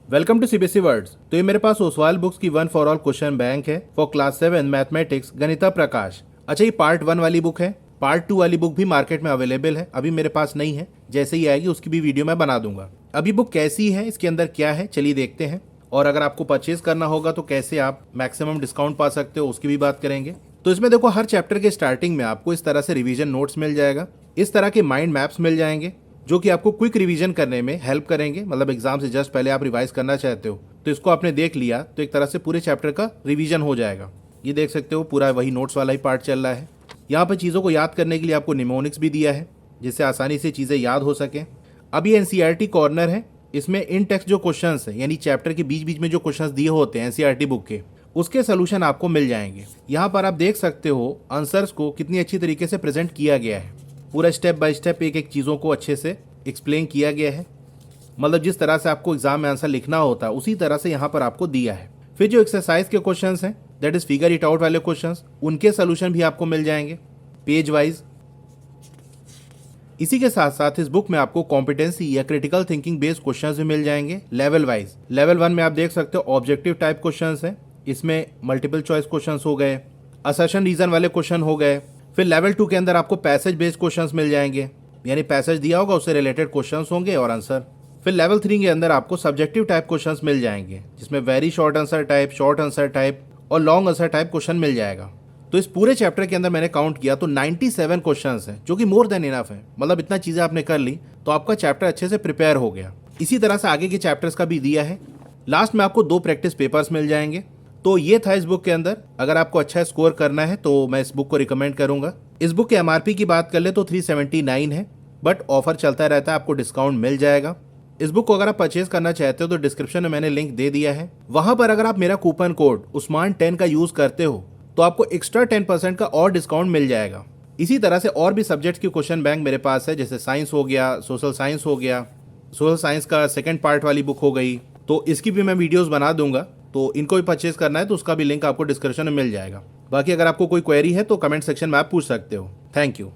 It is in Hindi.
Welcome to CBSE words. तो ये मेरे पास ओसवाल बुक्स की one for all question bank है फॉर क्लास 7 मैथमेटिक्स गणिता प्रकाश। अच्छा, ये पार्ट 1 वाली बुक है। पार्ट 2 वाली बुक भी मार्केट में अवेलेबल है, अभी मेरे पास नहीं है। जैसे ही आएगी उसकी भी वीडियो मैं बना दूंगा। अभी बुक कैसी है, इसके अंदर क्या है, चलिए देखते हैं। और अगर आपको परचेज करना होगा तो कैसे आप मैक्सिमम डिस्काउंट पा सकते हो उसकी भी बात करेंगे। तो इसमें देखो, हर चैप्टर के स्टार्टिंग में आपको इस तरह से रिवीजन नोट्स मिल जाएगा, इस तरह के माइंड मैप्स मिल जाएंगे जो कि आपको क्विक रिवीजन करने में हेल्प करेंगे। मतलब एग्जाम से जस्ट पहले आप रिवाइज करना चाहते हो तो इसको आपने देख लिया तो एक तरह से पूरे चैप्टर का रिवीजन हो जाएगा। ये देख सकते हो, पूरा वही नोट्स वाला ही पार्ट चल रहा है। यहाँ पर चीज़ों को याद करने के लिए आपको निमोनिक्स भी दिया है जिससे आसानी से चीज़ें याद हो सकें। अब ये एनसीईआरटी कॉर्नर है, इसमें इन टेक्स्ट जो क्वेश्चंस है यानी चैप्टर के बीच बीच में जो क्वेश्चंस दिए होते हैं एनसीईआरटी बुक के, उसके सोल्यूशन आपको मिल जाएंगे। यहाँ पर आप देख सकते हो आंसर्स को कितनी अच्छी तरीके से प्रेजेंट किया गया है। पूरा स्टेप बाय स्टेप एक एक चीज़ों को अच्छे से एक्सप्लेन किया गया है। मतलब जिस तरह से आपको एग्जाम में आंसर लिखना होता है उसी तरह से यहाँ पर आपको दिया है। फिर जो एक्सरसाइज के क्वेश्चंस हैं, that is figure it out वाले क्वेश्चंस, उनके सोल्यूशन भी आपको मिल जाएंगे पेज वाइज। इसी के साथ साथ इस बुक में आपको कॉम्पिटेंसी या क्रिटिकल थिंकिंग बेस्ड क्वेश्चंस भी मिल जाएंगे लेवल वाइज। लेवल 1 में आप देख सकते हो ऑब्जेक्टिव टाइप क्वेश्चंस हैं, इसमें मल्टीपल चॉइस क्वेश्चंस हो गए, असर्शन रीजन वाले क्वेश्चन हो गए। फिर लेवल 2 के अंदर आपको पैसेज बेस्ड क्वेश्चंस मिल जाएंगे, यानी पैसेज दिया होगा उससे रिलेटेड क्वेश्चंस होंगे और आंसर। फिर लेवल 3 के अंदर आपको सब्जेक्टिव टाइप क्वेश्चंस मिल जाएंगे जिसमें very short answer type, short answer type और लॉन्ग आंसर टाइप क्वेश्चन मिल जाएगा। तो इस पूरे चैप्टर के अंदर मैंने काउंट किया तो 97 क्वेश्चंस हैं, जो कि मोर देन इनफ है। मतलब इतना चीज़ें आपने कर ली तो आपका चैप्टर अच्छे से प्रिपेयर हो गया। इसी तरह से आगे के चैप्टर्स का भी दिया है। लास्ट में आपको 2 प्रैक्टिस पेपर्स मिल जाएंगे। तो ये था इस बुक के अंदर। अगर आपको अच्छा स्कोर करना है तो मैं इस बुक को रिकमेंड करूंगा। इस बुक के एमआरपी की बात कर ले तो 379 है, बट ऑफर चलता रहता है, आपको डिस्काउंट मिल जाएगा। इस बुक को अगर आप परचेज करना चाहते हो तो डिस्क्रिप्शन में मैंने लिंक दे दिया है। वहां पर अगर आप मेरा कूपन कोड उस्मान 10 का यूज करते हो तो आपको एक्स्ट्रा 10% का और डिस्काउंट मिल जाएगा। इसी तरह से और भी सब्जेक्ट की क्वेश्चन बैंक मेरे पास है, जैसे साइंस हो गया, सोशल साइंस हो गया, सोशल साइंस का सेकंड पार्ट वाली बुक हो गई, तो इसकी भी मैं वीडियोस बना दूंगा। तो इनको भी परचेज करना है तो उसका भी लिंक आपको डिस्क्रिप्शन में मिल जाएगा। बाकी अगर आपको कोई क्वेरी है तो कमेंट सेक्शन में आप पूछ सकते हो। Thank you.